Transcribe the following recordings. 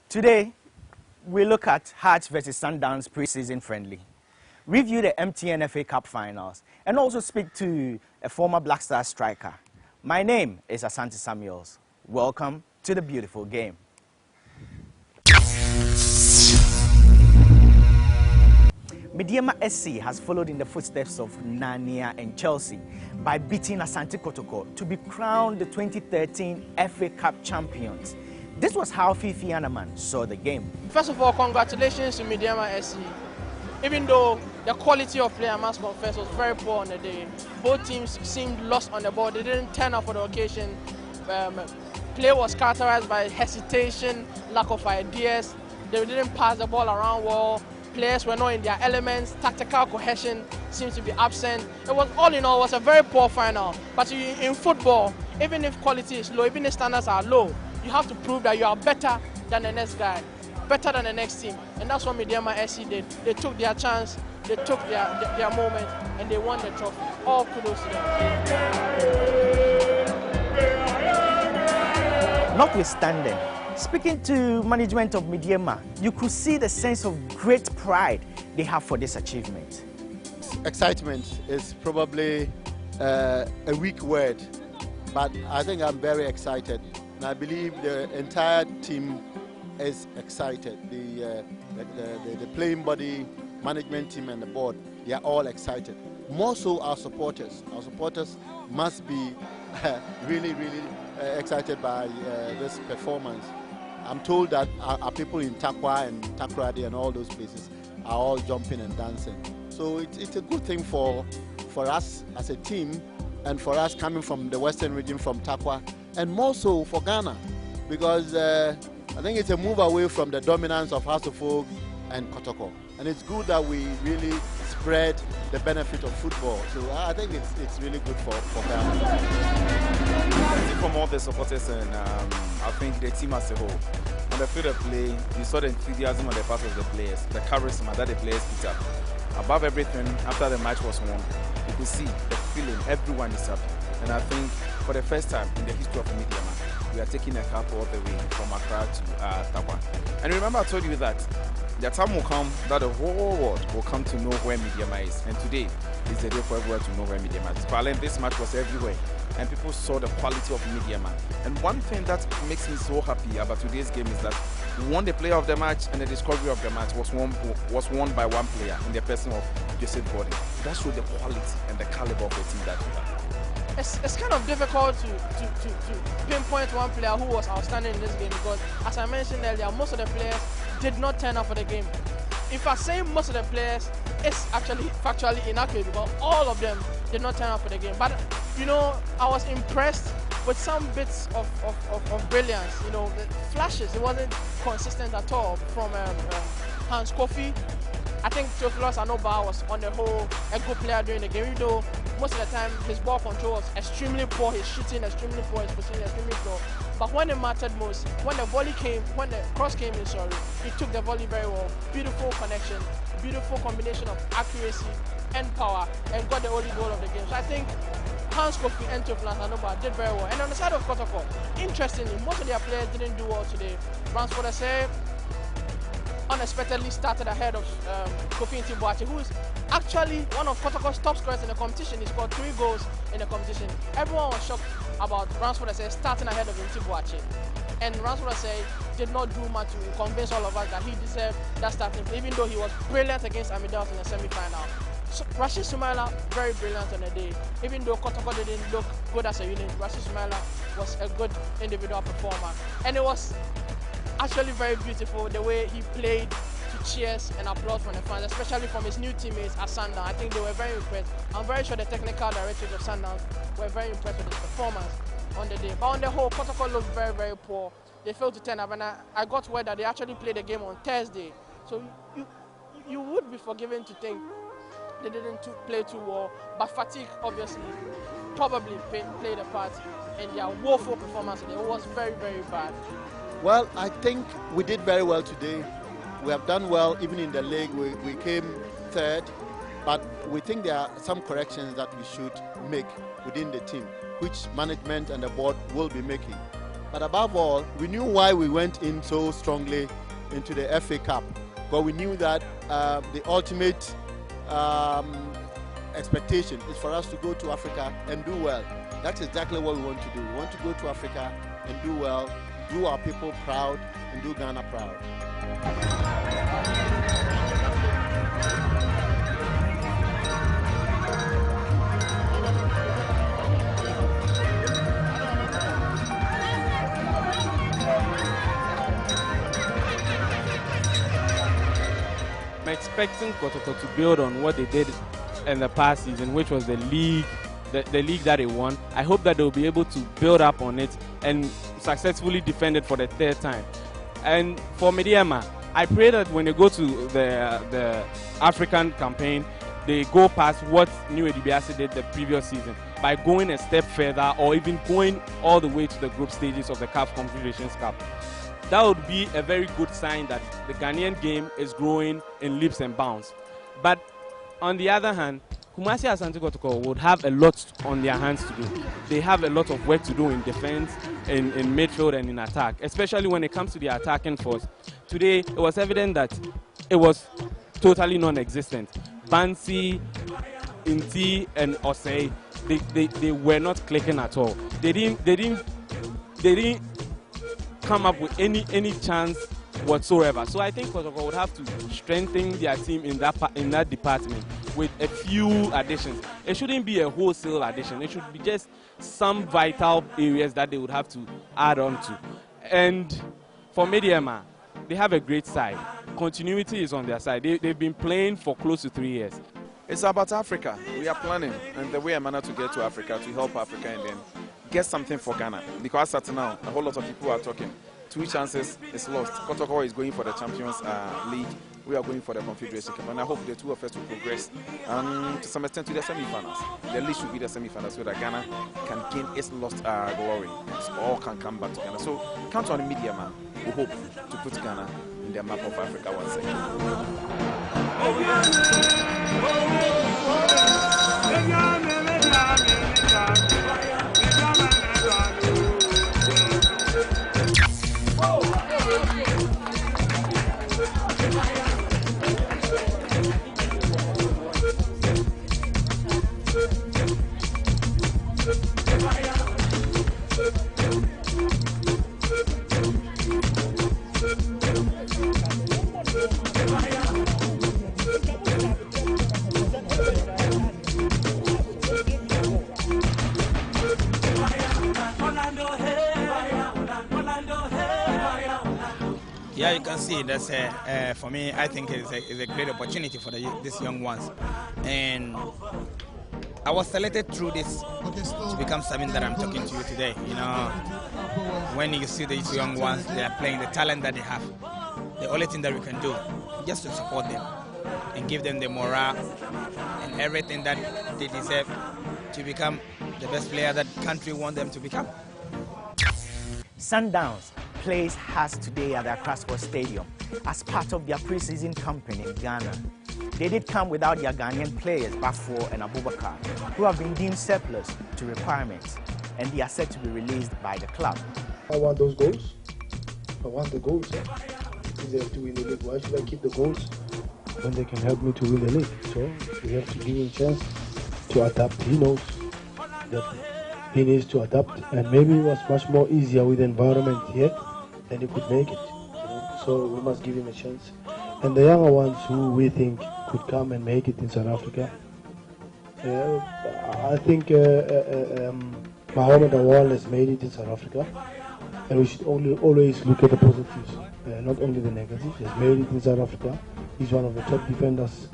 Today, we look at Hearts versus Sundowns pre-season friendly, review the MTN FA Cup finals, and also speak to a former Black Star striker. My name is Asante Samuels. Welcome to the beautiful game. Medeama SC has followed in the footsteps of Nania and Chelsea by beating Asante Kotoko to be crowned the 2013 FA Cup champions. This was how Fifi Anaman saw the game. First of all, congratulations to Medeama SC. Even though the quality of play, I must confess, was very poor on the day. Both teams seemed lost on the ball. They didn't turn up for the occasion. Play was characterized by hesitation, lack of ideas. They didn't pass the ball around well. Players were not in their elements. Tactical cohesion seems to be absent. It was, all in all, was a very poor final. But in football, even if quality is low, even if standards are low, you have to prove that you are better than the next guy, better than the next team. And that's what Medeama SC did. They took their chance, they took their moment, and they won the trophy. All kudos to them. Notwithstanding, speaking to management of Medeama, you could see the sense of great pride they have for this achievement. Excitement is probably a weak word, but I think I'm very excited. And I believe the entire team is excited. The playing body, management team and the board, they are all excited. More so our supporters. Our supporters must be really excited by this performance. I'm told that our people in Takwa and Takrady and all those places are all jumping and dancing. So it's a good thing for us as a team and for us coming from the western region, from Takwa, and more so for Ghana, because I think it's a move away from the dominance of House of Folk and Kotoko. And it's good that we really spread the benefit of football. So I think it's really good for Ghana. From all the supporters and I think the team as a whole. On the field of play, you saw the enthusiasm on the part of the players, the charisma that the players picked up. Above everything, after the match was won, you could see the feeling, everyone is happy. And I think for the first time in the history of Medeama, we are taking a cup all the way from Accra to Takwa. And remember I told you that the time will come that the whole world will come to know where Medeama is. And today is the day for everyone to know where Medeama is. But this match was everywhere, and people saw the quality of Medeama. And one thing that makes me so happy about today's game is that we won the player of the match, and the discovery of the match was won by one player in the person of Joseph Gordon. That showed the quality and the caliber of the team that we have. It's kind of difficult to pinpoint one player who was outstanding in this game, because, as I mentioned earlier, most of the players did not turn up for the game. If I say most of the players, it's actually factually inaccurate, because all of them did not turn up for the game. But, you know, I was impressed with some bits of brilliance. You know, the flashes, it wasn't consistent at all from Hans Kofi. I think Theophilus Anoba was on the whole a good player during the game, even though most of the time his ball control was extremely poor, his shooting extremely poor, his position extremely poor. But when it mattered most, when the volley came, when the cross came in, he took the volley very well. Beautiful connection, beautiful combination of accuracy and power, and got the only goal of the game. So I think Hans Kofi and Theophilus Anoba did very well. And on the side of Kotoko, interestingly, most of their players didn't do well today. Ransford Asare unexpectedly started ahead of Kofi Ntibuache, who is actually one of Kotoko's top scorers in the competition. He scored 3 goals in the competition. Everyone was shocked about Ransford Asare starting ahead of Ntibuache. And Ransford Asare did not do much to convince all of us that he deserved that starting play, even though he was brilliant against Amidas in the semi-final. So, Rashid Sumaila, very brilliant on the day. Even though Kotoko didn't look good as a unit, Rashid Sumaila was a good individual performer. And it was actually very beautiful the way he played to cheers and applause from the fans, especially from his new teammates at Sundowns. I think they were very impressed. I'm very sure the technical directors of Sundowns were very impressed with his performance on the day. But on the whole, Kotoko looked very poor. They failed to turn up, and I got word that they actually played the game on Thursday. So you would be forgiven to think they didn't play too well, but fatigue obviously probably played a part in their woeful performance today. It was very bad. Well, I think we did very well today. We have done well even in the league. We came third, but we think there are some corrections that we should make within the team, which management and the board will be making. But above all, we knew why we went in so strongly into the FA Cup. But we knew that the ultimate expectation is for us to go to Africa and do well. That's exactly what we want to do. We want to go to Africa and do well, do our people proud, and do Ghana proud. I'm expecting Kotoko to build on what they did in the past season, which was the league that they won. I hope that they'll be able to build up on it and successfully defend it for the third time. And for Mediama, I pray that when they go to the African campaign, they go past what New Edibiase did the previous season by going a step further or even going all the way to the group stages of the CAF Confederations Cup. That would be a very good sign that the Ghanaian game is growing in leaps and bounds. But on the other hand, Kumasi Asante Kotoko would have a lot on their hands to do. They have a lot of work to do in defense, in midfield and in attack, especially when it comes to the attacking force. Today, it was evident that it was totally non-existent. Bansi, Inti and Osei, they were not clicking at all. They didn't come up with any chance whatsoever. So I think Kotoko would have to strengthen their team in that department with a few additions. It shouldn't be a wholesale addition. It should be just some vital areas that they would have to add on to. And for Mediama, they have a great side. Continuity is on their side. They've been playing for close to 3 years. It's about Africa. We are planning, and the way I managed to get to Africa, to help Africa and then get something for Ghana. Because at now, a whole lot of people are talking. 2 chances is lost. Kotoko is going for the Champions League. We are going for the Confederation Cup. And I hope the two of us will progress to some extent to the semi-finals. The least should be the semi-finals so that Ghana can gain its lost glory. All can come back to Ghana. So count on the media, man. We hope to put Ghana in the map of Africa once Yeah, you can see that's for me. I think it's a great opportunity for these young ones, and I was selected through this to become something that I'm talking to you today. You know, when you see these young ones, they are playing the talent that they have. The only thing that we can do is just to support them and give them the morale and everything that they deserve to become the best player that country want them to become. Sundowns plays Hearts today at the Accra Sports Stadium as part of their pre-season campaign in Ghana. They did come without their Ghanaian players, Bafo and Abubakar, who have been deemed surplus to requirements, and they are set to be released by the club. I want those goals. I want the goals. They have to win the league. Why should I keep the goals when they can help me to win the league? So we have to give him a chance to adapt. He knows that he needs to adapt, and maybe it was much more easier with the environment here than he could make it. So we must give him a chance. And the younger ones who we think could come and make it in South Africa, I think Mohamed Awal has made it in South Africa, and we should always look at the positives, not only the negatives. He has made it in South Africa. He's one of the top defenders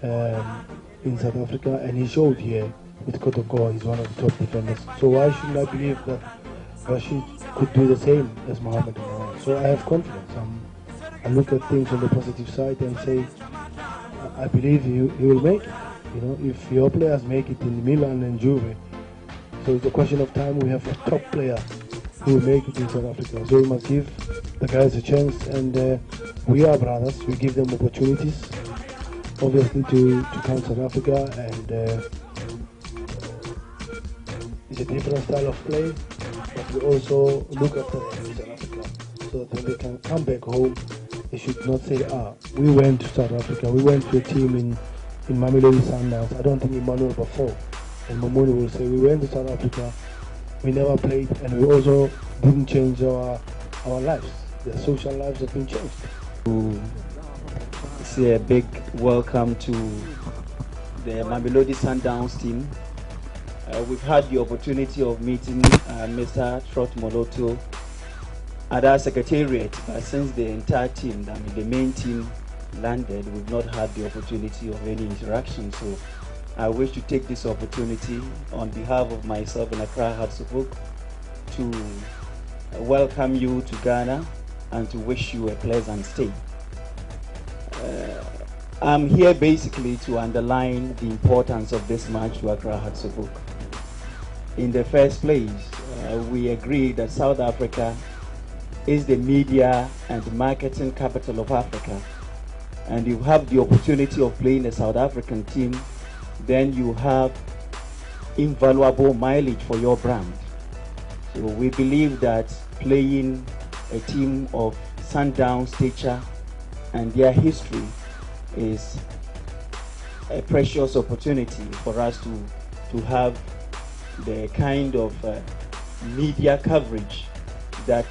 in South Africa, and he showed here with Kotoko. He's one of the top defenders. So why shouldn't I believe that Rashid could do the same as Mohamed Awal? So I have confidence. I look at things on the positive side and say, I believe he will make it. You know, if your players make it in Milan and Juve, so it's a question of time. We have a top player who will make it in South Africa. So we must give the guys a chance, and we are brothers. We give them opportunities, obviously, to come to South Africa, and it's a different style of play. but we also look after them in South Africa, so that when they can come back home, they should not say, we went to South Africa, we went to a team in Mamelodi Sundowns. I don't think Emmanuel before and Momoni will say, we went to South Africa, we never played, and we also didn't change our lives. The social lives have been changed. To say a big welcome to the Mamelodi Sundowns team. We've had the opportunity of meeting Mr. Trot Moloto at our secretariat, but since the entire team, the main team landed, we've not had the opportunity of any interaction. So I wish to take this opportunity on behalf of myself and Accra Hatsufuk to welcome you to Ghana and to wish you a pleasant stay. I'm here basically to underline the importance of this match to Accra Hatsufuk. In the first place, we agree that South Africa is the media and marketing capital of Africa. And you have the opportunity of playing a South African team, then you have invaluable mileage for your brand. So we believe that playing a team of Sundown stature and their history is a precious opportunity for us to have the kind of media coverage that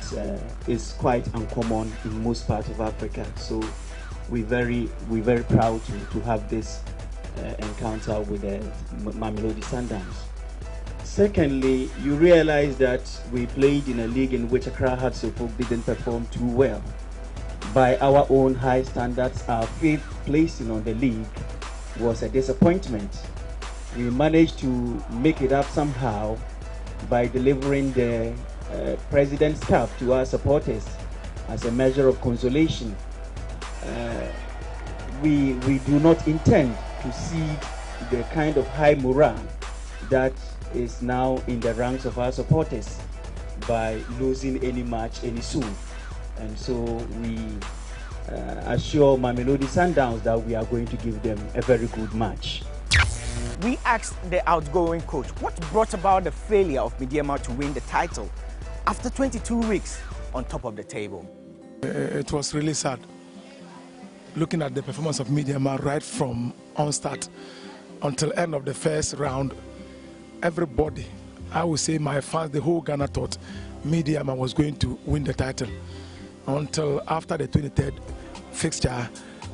is quite uncommon in most parts of Africa. So we're very proud to have this encounter with the Mamelodi Sundowns. Secondly, you realize that we played in a league in which Accra Hatsufuk didn't perform too well. By our own high standards, our fifth placing on the league was a disappointment. We managed to make it up somehow by delivering the President's Cup to our supporters as a measure of consolation. We do not intend to see the kind of high morale that is now in the ranks of our supporters by losing any match any soon. And so we assure Mamelodi Sundowns that we are going to give them a very good match. We asked the outgoing coach what brought about the failure of Midyama to win the title after 22 weeks on top of the table. It was really sad looking at the performance of Midyama right from onstart until end of the first round. Everybody, I would say my fans, the whole Ghana thought Midyama was going to win the title. Until after the 23rd fixture,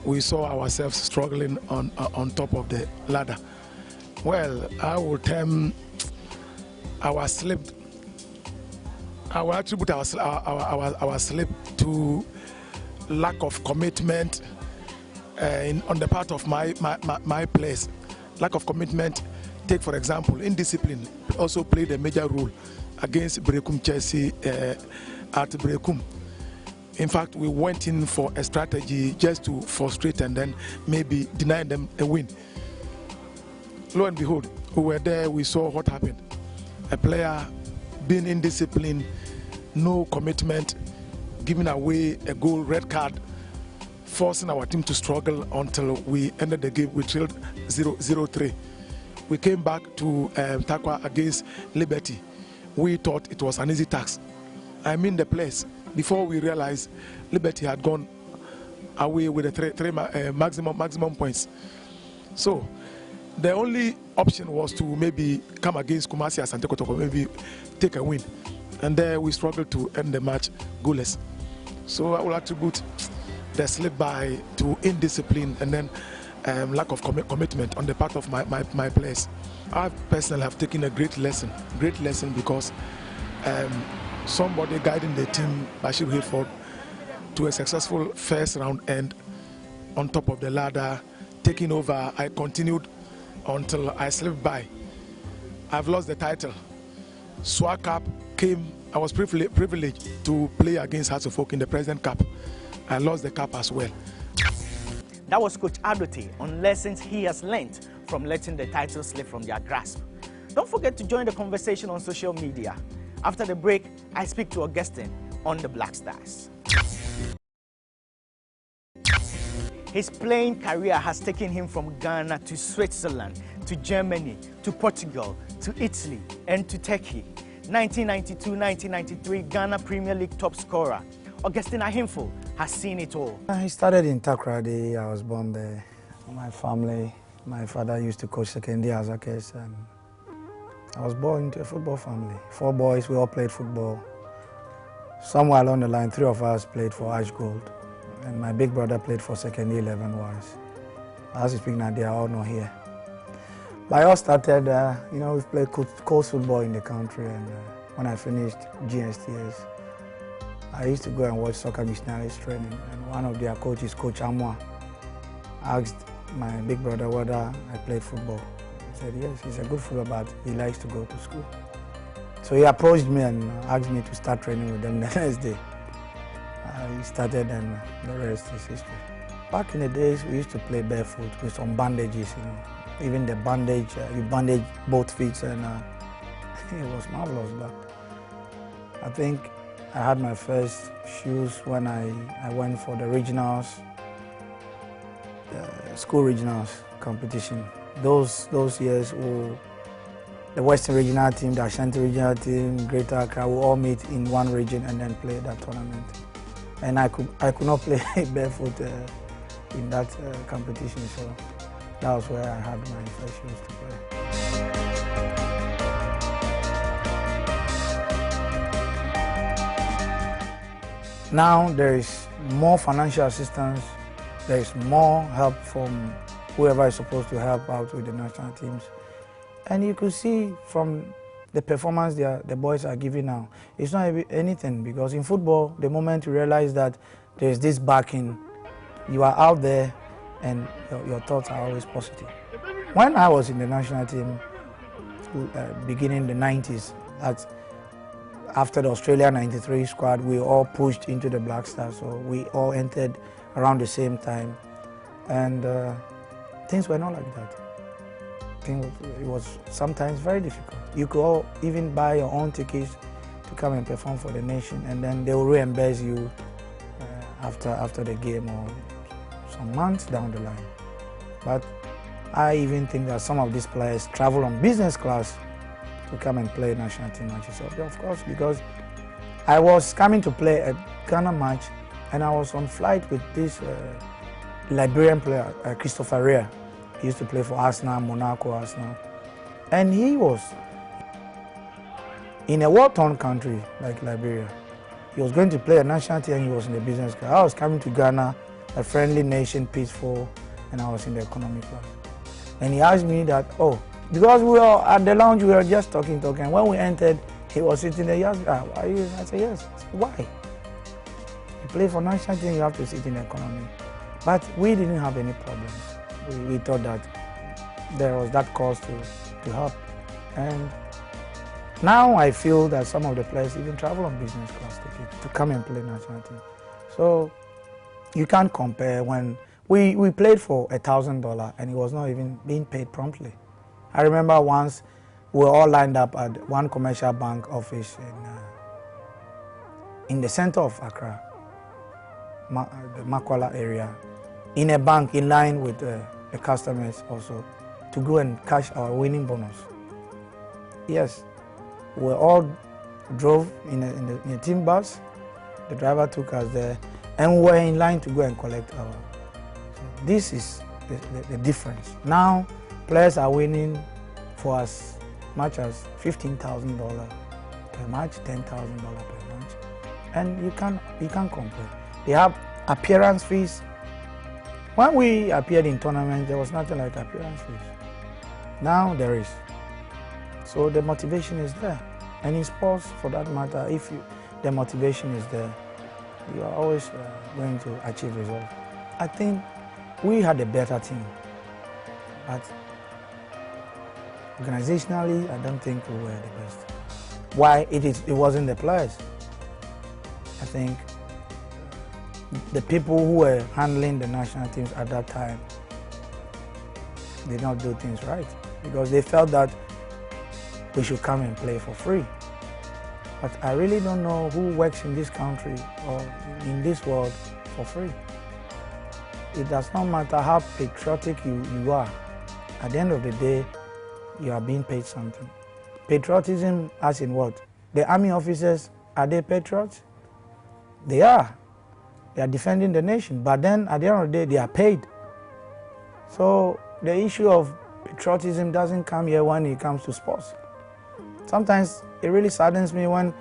we saw ourselves struggling on top of the ladder. Well, I will term our slip. I will attribute our slip to lack of commitment on the part of my players. Lack of commitment. Take for example, indiscipline also played a major role against Brekum Chelsea at Brekum. In fact, we went in for a strategy just to frustrate and then maybe deny them a win. Lo and behold, we were there, we saw what happened. A player being indisciplined, no commitment, giving away a goal, red card, forcing our team to struggle until we ended the game. We trailed 0-3. We came back to Takwa against Liberty. We thought it was an easy task. I mean the place. Before we realized Liberty had gone away with the three maximum points. So the only option was to maybe come against Kumasi Asante Kotoko, maybe take a win. And there we struggled to end the match goalless. So I will attribute the slip by to indiscipline and then lack of commitment on the part of my players. I personally have taken a great lesson because somebody guiding the team, Bashir Hayford, to a successful first round end on top of the ladder, taking over. I continued until I slipped by. I've lost the title. SWA Cup came, I was privileged to play against Hatsufuk in the President Cup. I lost the cup as well. That was Coach Adote on lessons he has learned from letting the title slip from their grasp. Don't forget to join the conversation on social media. After the break, I speak to Augustine on the Black Stars. His playing career has taken him from Ghana to Switzerland, to Germany, to Portugal, to Italy, and to Turkey. 1992-1993 Ghana Premier League top scorer, Augustine Arhinful has seen it all. I started in Takoradi. I was born there. My family, my father used to coach secondary as a case, and I was born into a football family. 4 boys, we all played football. Somewhere along the line, 3 of us played for Ash Gold, and my big brother played for secondary 11 wise. As you speak now, they are all not here. But I all started, we've played coast football in the country, and when I finished GSTS, I used to go and watch soccer missionaries training, and one of their coaches, Coach Amwa, asked my big brother whether I played football. He said yes, he's a good footballer, but he likes to go to school. So he approached me and asked me to start training with them the next day. I started, and the rest is history. Back in the days, we used to play barefoot with some bandages, Even the bandage, you bandage both feet, and it was marvelous. But I think I had my first shoes when I went for the regionals, school regionals competition. Those years, the Western regional team, the Ashanti regional team, Greater Accra, we all meet in one region and then play that tournament. And I could not play barefoot in that competition, so that was where I had my first shoes to play. Now there is more financial assistance, there is more help from whoever is supposed to help out with the national teams. And you could see from the performance the boys are giving now, it's not anything, because in football, the moment you realize that there's this backing, you are out there and your thoughts are always positive. When I was in the national team, beginning the 90s, after the Australia 93 squad, we all pushed into the Black Stars, so we all entered around the same time, and things were not like that. It was sometimes very difficult. You could all even buy your own tickets to come and perform for the nation, and then they will reimburse you after the game or some months down the line. But I even think that some of these players travel on business class to come and play national team matches. So, of course, because I was coming to play a Ghana match, and I was on flight with this Liberian player, Christopher Rea. He used to play for Arsenal, Monaco, Arsenal. And he was in a war-torn country like Liberia. He was going to play a national team, and he was in the business class. I was coming to Ghana, a friendly nation, peaceful, and I was in the economic class. And he asked me that, because we were at the lounge, we were just talking. When we entered, he was sitting there. He asked, are you? I said, yes. I said, why? You play for national team, you have to sit in the economy. But we didn't have any problems. We thought that there was that cause to help. And now I feel that some of the players even travel on business class tickets to come and play national team. So you can't compare. When we played for $1,000 and it was not even being paid promptly. I remember once we were all lined up at one commercial bank office in the center of Accra, the Makwala area, in a bank in line with the customers also, to go and cash our winning bonus. Yes, we all drove in a team bus. The driver took us there, and we were in line to go and collect our. So this is the difference. Now, players are winning for as much as $15,000 per match, $10,000 per match, and you can't compare. They have appearance fees. When we appeared in tournaments, there was nothing like appearance fees. Now there is. So the motivation is there. And in sports, for that matter, if the motivation is there, you are always going to achieve results. I think we had a better team, but organizationally, I don't think we were the best. Why? It wasn't the players. I think the people who were handling the national teams at that time did not do things right, because they felt that we should come and play for free. But I really don't know who works in this country or in this world for free. It does not matter how patriotic you are. At the end of the day, you are being paid something. Patriotism as in what? the army officers, are they patriots? They are. They are defending the nation. But then at the end of the day, they are paid. So the issue of patriotism doesn't come here when it comes to sports. Sometimes it really saddens me when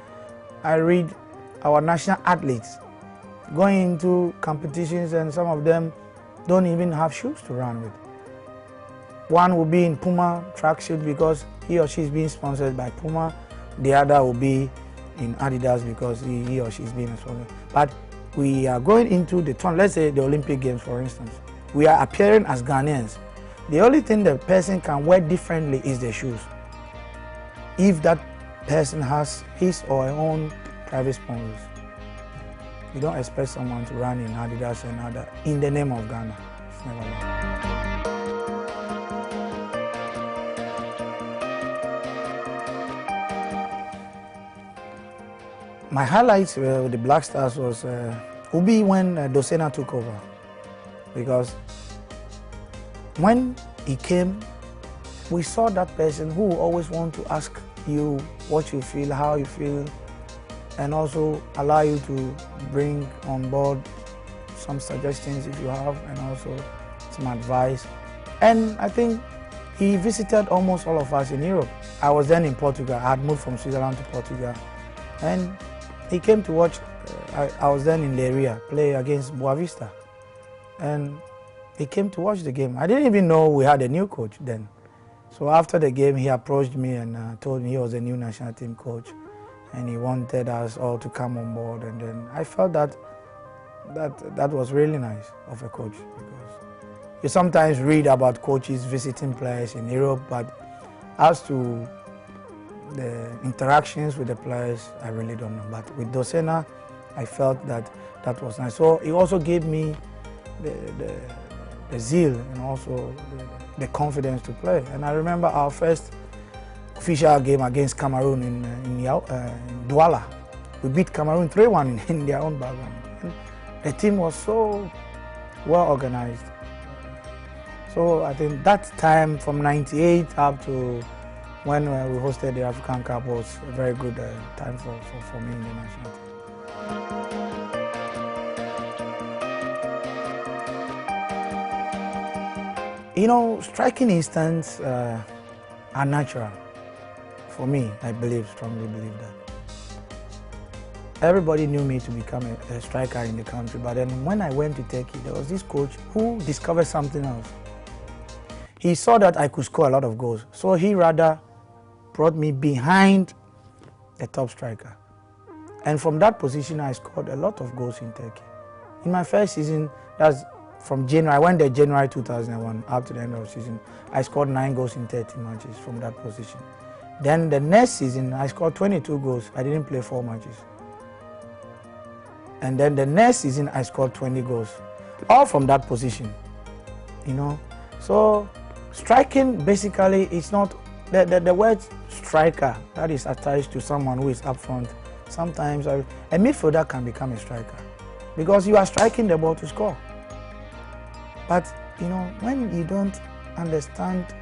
I read our national athletes going into competitions and some of them don't even have shoes to run with. One will be in Puma tracksuit because he or she is being sponsored by Puma. The other will be in Adidas because he or she is being sponsored. But we are going into the tournament, let's say the Olympic Games for instance. We are appearing as Ghanaians. The only thing the person can wear differently is the shoes. If that person has his or her own private sponsors. You don't expect someone to run in Adidas and other in the name of Ghana. It's never done. My highlights with the Black Stars was would be when Dosena took over, because when he came, we saw that person who always want to ask you what you feel, how you feel, and also allow you to bring on board some suggestions if you have, and also some advice. And I think he visited almost all of us in Europe. I was then in Portugal. I had moved from Switzerland to Portugal, and he came to watch. I was then in Leiria, play against Boavista, and he came to watch the game. I didn't even know we had a new coach then. So after the game, he approached me and told me he was a new national team coach, and he wanted us all to come on board. And then I felt that was really nice of a coach, because you sometimes read about coaches visiting players in Europe, but as to the interactions with the players, I really don't know. But with Dosena, I felt that was nice. So he also gave me the zeal and also the confidence to play. And I remember our first official game against Cameroon in Douala. We beat Cameroon 3-1 in their own background. And the team was so well organized. So I think that time from '98 up to when we hosted the African Cup was a very good time for me in the national team. You know, striking instincts are natural. For me, I strongly believe that. Everybody knew me to become a striker in the country, but then when I went to Turkey, there was this coach who discovered something else. He saw that I could score a lot of goals, so he rather brought me behind the top striker. And from that position, I scored a lot of goals in Turkey. In my first season, that's from January, I went there January 2001 up to the end of the season. I scored 9 goals in 30 matches from that position. Then the next season, I scored 22 goals. I didn't play 4 matches. And then the next season, I scored 20 goals, all from that position, you know. So striking, basically, it's not, the word striker that is attached to someone who is up front. Sometimes a midfielder can become a striker because you are striking the ball to score. But, you know, when you don't understand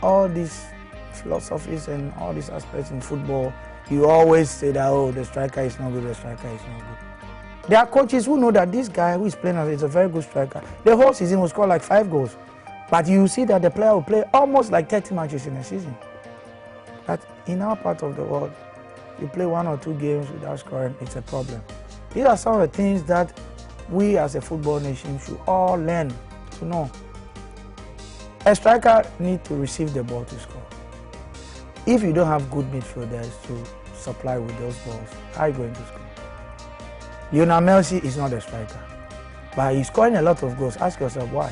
all these philosophies and all these aspects in football, you always say that, oh, the striker is not good, the striker is not good. There are coaches who know that this guy who is playing is a very good striker. The whole season will score like 5 goals. But you see that the player will play almost like 30 matches in a season. But in our part of the world, you play 1 or 2 games without scoring, it's a problem. These are some of the things that we as a football nation should all learn to know. A striker needs to receive the ball to score. If you don't have good midfielders to supply with those balls, how are you going to score? Lionel Messi is not a striker, but he's scoring a lot of goals. Ask yourself why.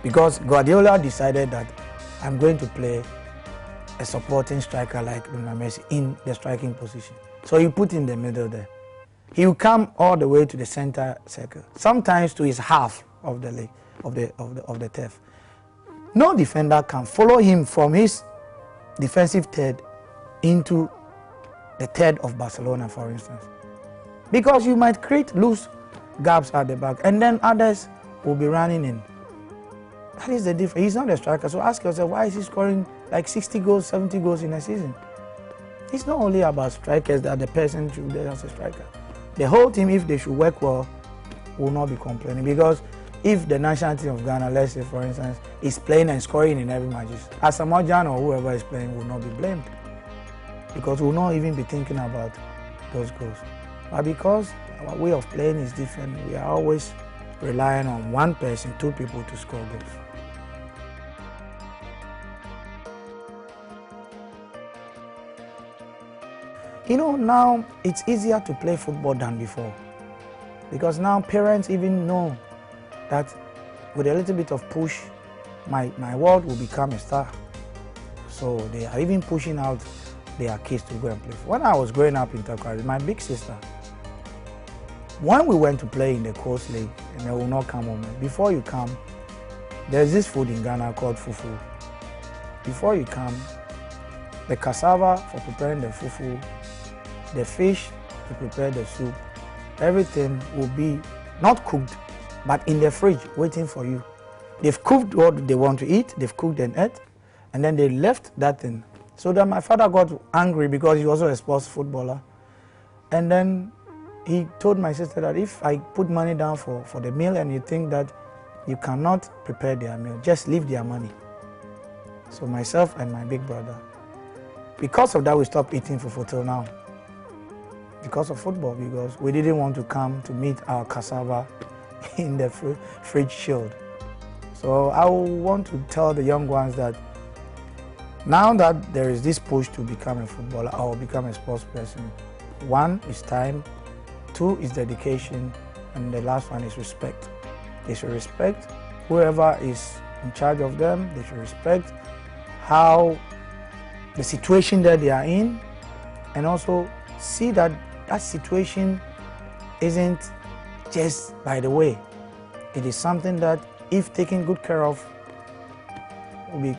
Because Guardiola decided that I'm going to play a supporting striker like Lionel Messi in the striking position. So you put in the middle there. He will come all the way to the center circle, sometimes to his half of the leg, of the turf. No defender can follow him from his defensive third into the third of Barcelona, for instance. Because you might create loose gaps at the back, and then others will be running in. That is the difference. He's not a striker, so ask yourself, why is he scoring like 60 goals, 70 goals in a season? it's not only about strikers that the person should be as a striker. The whole team, if they should work well, will not be complaining. Because if the national team of Ghana, let's say for instance, is playing and scoring in every match, Asamoah Gyan or whoever is playing will not be blamed. Because we will not even be thinking about those goals. But because our way of playing is different, we are always relying on one person, two people to score goals. You know, now it's easier to play football than before. Because now parents even know that with a little bit of push, my world will become a star. So they are even pushing out their kids to go and play. When I was growing up in Takoradi, my big sister, when we went to play in the Coast League, and they will not come home. Before you come, there's this food in Ghana called fufu. Before you come, the cassava for preparing the fufu, the fish to prepare the soup, everything will be not cooked, but in the fridge waiting for you. They've cooked what they want to eat, they've cooked and ate, and then they left that thing. So then my father got angry because he was also a sports footballer. And then he told my sister that if I put money down for the meal and you think that you cannot prepare their meal, just leave their money. So myself and my big brother, because of that we stopped eating fufu till now. Because of football, because we didn't want to come to meet our cassava in the fridge chilled. So I want to tell the young ones that now that there is this push to become a footballer or become a sports person, one is time, two is dedication, and the last one is respect. They should respect whoever is in charge of them. They should respect how the situation that they are in, and also see that that situation isn't just by the way. It is something that, if taken good care of, will be